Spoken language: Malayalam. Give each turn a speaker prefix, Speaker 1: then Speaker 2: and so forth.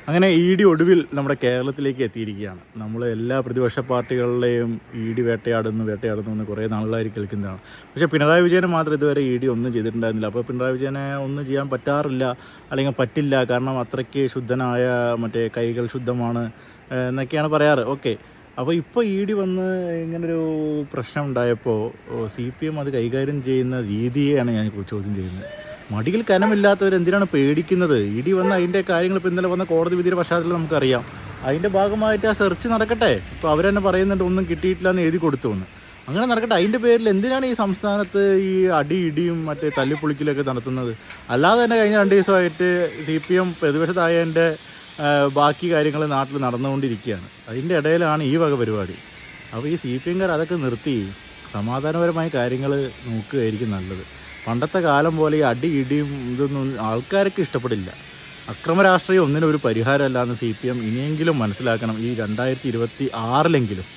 Speaker 1: അങ്ങനെ ഇ ഡി ഒടുവിൽ നമ്മുടെ കേരളത്തിലേക്ക് എത്തിയിരിക്കുകയാണ്. നമ്മൾ എല്ലാ പ്രതിപക്ഷ പാർട്ടികളിലെയും ഇ ഡി വേട്ടയാടുന്നു എന്ന് കുറേ നാളുകളായി കേൾക്കുന്നതാണ്. പക്ഷേ പിണറായി വിജയനെ മാത്രം ഇതുവരെ ഇ ഡി ഒന്നും ചെയ്തിട്ടുണ്ടായിരുന്നില്ല. അപ്പോൾ പിണറായി വിജയനെ ഒന്നും ചെയ്യാൻ പറ്റാറില്ല, അല്ലെങ്കിൽ പറ്റില്ല, കാരണം അത്രയ്ക്ക് ശുദ്ധനായ കൈകൾ ശുദ്ധമാണ് എന്നൊക്കെയാണ് പറയാറ്. ഓക്കെ, അപ്പോൾ ഇപ്പോൾ ഇ ഡി വന്ന് ഇങ്ങനൊരു പ്രശ്നം ഉണ്ടായപ്പോൾ CPM അത് കൈകാര്യം ചെയ്യുന്ന രീതിയെയാണ് ഞാൻ ചോദ്യം ചെയ്യുന്നത്. മടിയിൽ കനമില്ലാത്തവർ എന്തിനാണ് പേടിക്കുന്നത്? ഇ ഡി വന്ന അതിൻ്റെ കാര്യങ്ങൾ ഇപ്പോൾ ഇന്നലെ വന്ന കോടതി വിധിയുടെ പശ്ചാത്തലത്തിൽ നമുക്കറിയാം. അതിൻ്റെ ഭാഗമായിട്ട് ആ സെർച്ച് നടക്കട്ടെ. ഇപ്പോൾ അവർ തന്നെ പറയുന്നുണ്ട് ഒന്നും കിട്ടിയിട്ടില്ല എന്ന് എഴുതി കൊടുത്തു എന്ന്. അങ്ങനെ നടക്കട്ടെ. അതിൻ്റെ പേരിൽ എന്തിനാണ് ഈ സംസ്ഥാനത്ത് ഈ ഇടിയും തല്ലിപ്പൊളിക്കലൊക്കെ നടത്തുന്നത്? അല്ലാതെ തന്നെ കഴിഞ്ഞ 2 ദിവസമായിട്ട് CPM പ്രതിപക്ഷത്തായതിൻ്റെ ബാക്കി കാര്യങ്ങൾ നാട്ടിൽ നടന്നുകൊണ്ടിരിക്കുകയാണ്. അതിൻ്റെ ഇടയിലാണ് ഈ വക പരിപാടി. അപ്പോൾ ഈ CPM അതൊക്കെ നിർത്തി സമാധാനപരമായ കാര്യങ്ങൾ നോക്കുകയായിരിക്കും നല്ലത്. പണ്ടത്തെ കാലം പോലെ ഈ ഇടിയും ഇതൊന്നും ആൾക്കാർക്ക് ഇഷ്ടപ്പെടില്ല. അക്രമ രാഷ്ട്രീയം ഒന്നിനും ഒരു പരിഹാരമല്ല എന്ന് CPM ഇനിയെങ്കിലും മനസ്സിലാക്കണം. ഈ 2026